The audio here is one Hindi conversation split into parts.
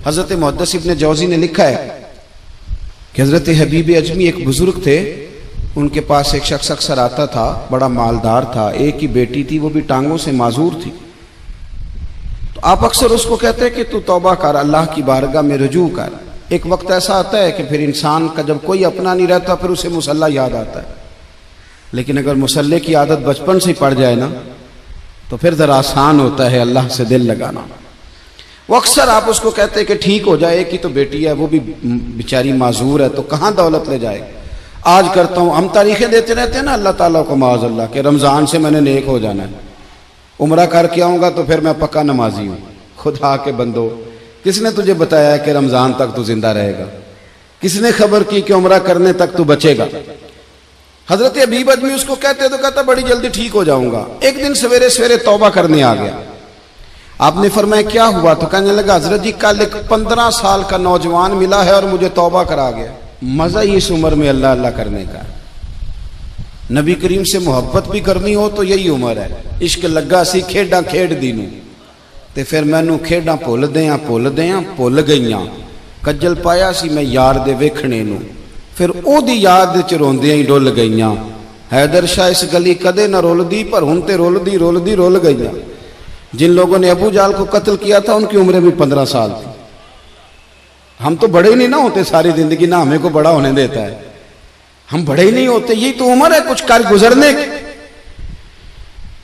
हजरत मुहद्दिस इब्न जौज़ी ने लिखा है कि हजरत हबीब अजमी एक बुजुर्ग थे, उनके पास एक शख्स अक्सर आता था, बड़ा मालदार था, एक ही बेटी थी, वो भी टांगों से माजूर थी। तो आप अक्सर उसको कहते कि तू तौबा कर, अल्लाह की बारगाह में रुजू कर। एक वक्त ऐसा आता है कि फिर इंसान का जब कोई अपना नहीं रहता फिर उसे मुसल्ला याद आता है, लेकिन अगर मुसल्ले की आदत बचपन से पड़ जाए ना तो फिर जरा आसान होता है अल्लाह से दिल लगाना। वो अक्सर आप उसको कहते हैं कि ठीक हो जाए, एक ही तो बेटी है, वो भी बेचारी माजूर है, तो कहाँ दौलत ले जाए। आज करता हूँ, हम तारीखें देते रहते हैं ना अल्लाह ताला को माज़अल्लाह के रमज़ान से मैंने नेक हो जाना है, उम्रा करके आऊँगा तो फिर मैं पक्का नमाजी हूँ। खुदा के बंदो, किसने तुझे बताया है कि रमज़ान तक तू जिंदा रहेगा? किसने खबर की कि उम्रा करने तक तू बचेगा? हजरत हबीब अजमी उसको कहते तो कहता बड़ी जल्दी ठीक हो जाऊंगा। एक दिन सवेरे सवेरे तौबा करने आ गया। आपने फरमाया क्या हुआ? तो कहने लगा हजरत जी कल एक 15 साल का नौजवान मिला है और मुझे तौबा करा गया। मजा ही इस उम्र में अल्लाह अल्लाह करने का। नबी करीम से मोहब्बत भी करनी हो तो यही उम्र है। इश्क लगा सी खेडा खेड दी नूं ते फिर मैनू खेडा भुल भुल गईयां। कज्जल पाया सी मैं यार दे वेखणे नूं, फिर ओदी याद च रोंदियां ही डुल गईयां। हैदर शाह इस गली कदे न रुलदी, पर हुण ते रुलदी रुलदी रुल गईयां। जिन लोगों ने अबू जाल को कत्ल किया था उनकी उम्र भी 15 साल थी। हम तो बड़े ही नहीं ना होते, सारी जिंदगी ना हमें को बड़ा होने देता है, हम बड़े ही नहीं होते। यही तो उम्र है कुछ कर गुजरने की।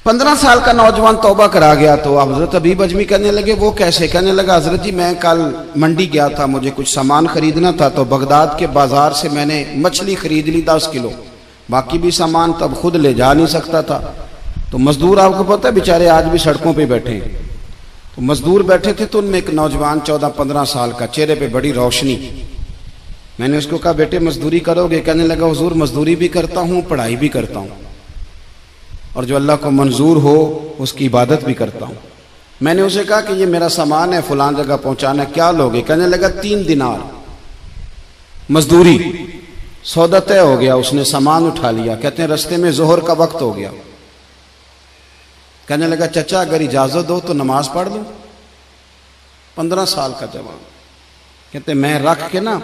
15 साल का नौजवान तौबा करा गया। तो हजरत हबीब अजमी कहने लगे वो कैसे? कहने लगा हजरत जी मैं कल मंडी गया था, मुझे कुछ सामान खरीदना था, तो बगदाद के बाजार से मैंने मछली खरीद ली 10 किलो, बाकी भी सामान तब खुद ले जा नहीं सकता था। तो मजदूर आपको पता है बेचारे आज भी सड़कों पे बैठे हैं। तो मजदूर बैठे थे तो उनमें एक नौजवान 14-15 साल का, चेहरे पे बड़ी रोशनी। मैंने उसको कहा बेटे मजदूरी करोगे? कहने लगा हुजूर मजदूरी भी करता हूँ, पढ़ाई भी करता हूँ, और जो अल्लाह को मंजूर हो उसकी इबादत भी करता हूँ। मैंने उसे कहा कि ये मेरा सामान है, फलां जगह पहुंचाना, क्या लोगे? कहने लगा 3 दिनार मजदूरी। सौदा तय हो गया, उसने सामान उठा लिया। कहते हैं रास्ते में जोहर का वक्त हो गया। कहने लगा चचा अगर इजाजत दो तो नमाज पढ़ लूं। 15 साल का जवान। कहते मैं रख के ना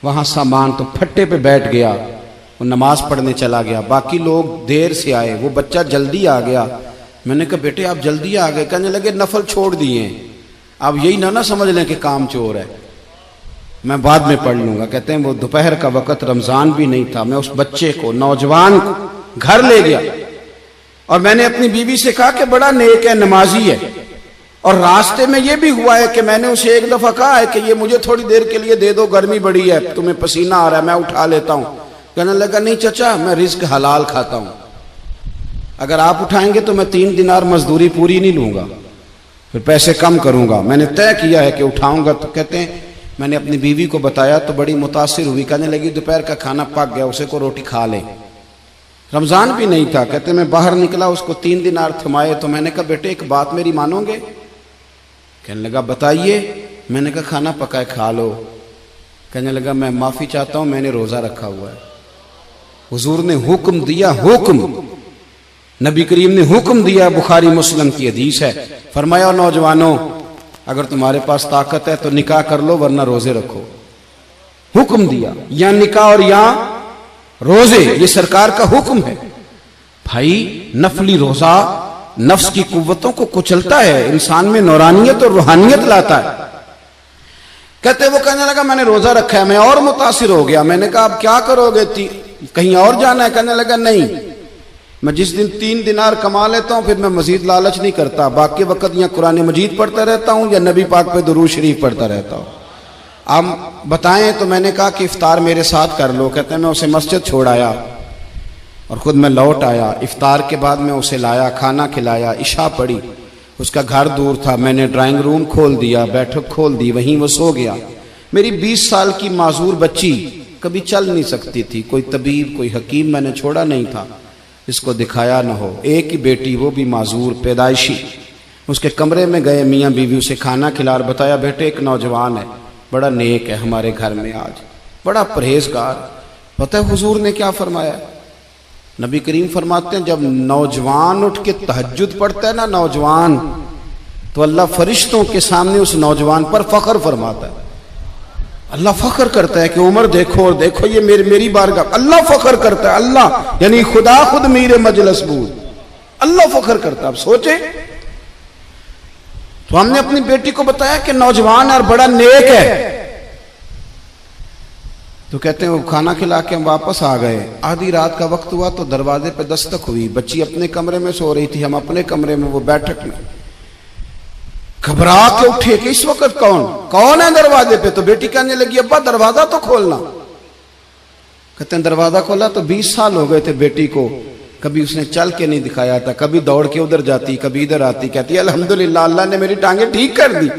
वहां सामान तो फट्टे पे बैठ गया, वो नमाज पढ़ने चला गया। बाकी लोग देर से आए, वो बच्चा जल्दी आ गया। मैंने कहा बेटे आप जल्दी आ गए? कहने लगे नफल छोड़ दिए, अब यही ना समझ लें कि काम चोर है, मैं बाद में पढ़ लूंगा। कहते हैं वो दोपहर का वक्त, रमजान भी नहीं था। मैं उस बच्चे को, नौजवान को घर ले गया और मैंने अपनी बीवी से कहा कि बड़ा नेक है, नमाजी है। और रास्ते में यह भी हुआ है कि मैंने उसे एक दफा कहा है कि ये मुझे थोड़ी देर के लिए दे दो, गर्मी बड़ी है, तुम्हें पसीना आ रहा है, मैं उठा लेता हूं। कहने लगा नहीं चचा मैं रिस्क हलाल खाता हूं, अगर आप उठाएंगे तो मैं 3 दिनार मजदूरी पूरी नहीं लूंगा, फिर पैसे कम करूंगा। मैंने तय किया है कि उठाऊंगा। तो कहते हैं मैंने अपनी बीवी को बताया तो बड़ी मुतासिर हुई। कहने लगी दोपहर का खाना पक गया, उसे को रोटी खा ले। रमजान भी नहीं था। कहते मैं बाहर निकला, उसको 3 दिनार थमाए। तो मैंने कहा बेटे एक बात मेरी मानोगे? कहने लगा बताइए। मैंने कहा खाना पकाए खा लो। कहने लगा मैं माफी चाहता हूं, मैंने रोजा रखा हुआ है। हुजूर ने हुक्म दिया, हुक्म, नबी करीम ने हुक्म दिया, बुखारी मुस्लिम की हदीस है। फरमाया नौजवानों अगर तुम्हारे पास ताकत है तो निकाह कर लो, वरना रोजे रखो। हुक्म दिया, या निकाह और या रोजे, ये सरकार का हुक्म है। भाई नफली रोजा नफ्स की कुव्वतों को कुचलता है, इंसान में नौरानियत और रूहानियत लाता है। कहते वो कहने लगा मैंने रोजा रखा है। मैं और मुतासिर हो गया। मैंने कहा अब क्या करोगे? कहीं और जाना है? कहने लगा नहीं, मैं जिस दिन 3 दिनार कमा लेता हूं फिर मैं मजीद लालच नहीं करता, बाकी वक्त या कुरान मजीद पढ़ता रहता हूं या नबी पाक पे दुरूद शरीफ पढ़ता रहता हूं। आप बताएं। तो मैंने कहा कि इफ्तार मेरे साथ कर लो। कहते हैं मैं उसे मस्जिद छोड़ आया और खुद मैं लौट आया। इफ्तार के बाद मैं उसे लाया, खाना खिलाया, इशा पढ़ी। उसका घर दूर था, मैंने ड्राइंग रूम खोल दिया, बैठक खोल दी, वहीं वो सो गया। मेरी 20 साल की माजूर बच्ची कभी चल नहीं सकती थी, कोई तबीब कोई हकीम मैंने छोड़ा नहीं था इसको दिखाया न हो। एक ही बेटी, वो भी माजूर पैदाइशी। उसके कमरे में गए, मियाँ बीवी उसे खाना खिला, बताया बेटे एक नौजवान है, बड़ा नेक है हमारे घर में, आज बड़ा परहेजगार। पता है हुजूर ने क्या फरमाया? नबी करीम फरमाते हैं जब नौजवान उठ के तहज्जुद पढ़ता है ना, नौजवान तो अल्लाह फरिश्तों के सामने उस नौजवान पर फख्र फरमाता है। अल्लाह फख्र करता है कि उमर देखो और देखो ये मेरी बारगाह। अल्लाह फख्र करता है, अल्लाह यानी खुदा खुद मीरे मजलिस बूद, अल्लाह फख्र करता है। अब सोचे, तो हमने अपनी बेटी को बताया कि नौजवान और बड़ा नेक है, तो कहते हैं वो खाना खिला के हम वापस आ गए। आधी रात का वक्त हुआ तो दरवाजे पे दस्तक हुई। बच्ची अपने कमरे में सो रही थी, हम अपने कमरे में, वो बैठक में। घबरा के उठे कि इस वक्त कौन है दरवाजे पे? तो बेटी कहने लगी अब्बा दरवाजा तो खोलना। कहते हैं दरवाजा खोला तो 20 साल हो गए थे बेटी को, कभी उसने चल के नहीं दिखाया था, कभी दौड़ के उधर जाती, कभी इधर आती। कहती है अल्हम्दुलिल्लाह अल्लाह ने मेरी टांगे ठीक कर दी।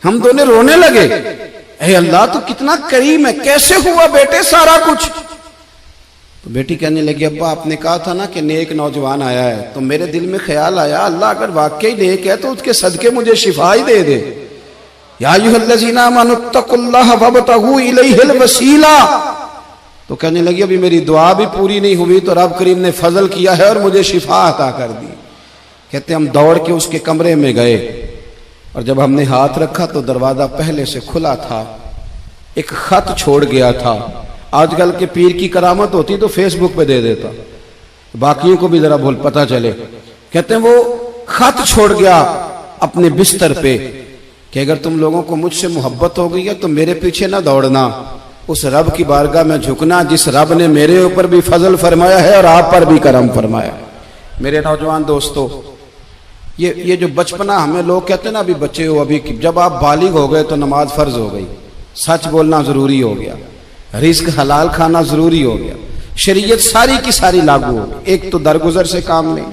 हम दोनों रोने लगे, हे अल्लाह तो कितना करीम है, कैसे हुआ बेटे सारा कुछ? तो बेटी कहने लगी अब्बा आपने कहा था ना कि नेक नौजवान आया है, तो मेरे दिल में ख्याल आया अल्लाह अगर वाकई नेक है तो उसके सदके मुझे शिफा ही दे दे। या अय्युहल्लज़ीना आमनुत्तकुल्लाह वब्तगू इलैहिल वसीला। तो कहने लगी अभी मेरी दुआ भी पूरी नहीं हुई तो रब करीम ने फजल किया है और मुझे शिफा अता कर दी। कहते हम दौड़ के उसके कमरे में गए और जब हमने हाथ रखा तो दरवाजा पहले से खुला था, एक खत छोड़ गया था। आजकल के पीर की करामत होती तो फेसबुक पे दे देता, बाकियों को भी जरा भूल पता चले। कहते हैं वो खत छोड़ गया अपने बिस्तर पे कि अगर तुम लोगों को मुझसे मोहब्बत हो गई है तो मेरे पीछे ना दौड़ना, उस रब की बारगाह में झुकना जिस रब ने मेरे ऊपर भी फजल फरमाया है और आप पर भी करम फरमाया। मेरे नौजवान दोस्तों, ये जो बचपना हमें लोग कहते हैं ना अभी बच्चे हो, अभी जब आप बालिग हो गए तो नमाज फर्ज हो गई, सच बोलना जरूरी हो गया, रिस्क हलाल खाना जरूरी हो गया, शरीयत सारी की सारी लागू हो गई। एक तो दरगुजर से काम लें,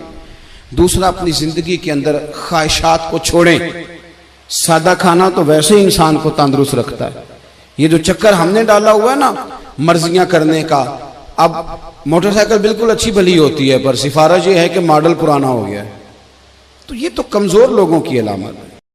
दूसरा अपनी जिंदगी के अंदर ख्वाहिशात को छोड़ें। सादा खाना तो वैसे ही इंसान को तंदुरुस्त रखता है। ये जो चक्कर हमने डाला हुआ है ना मर्जियां करने का, अब मोटरसाइकिल बिल्कुल अच्छी भली होती है पर सिफारिश ये है कि मॉडल पुराना हो गया है, तो ये तो कमजोर लोगों की अलामत है।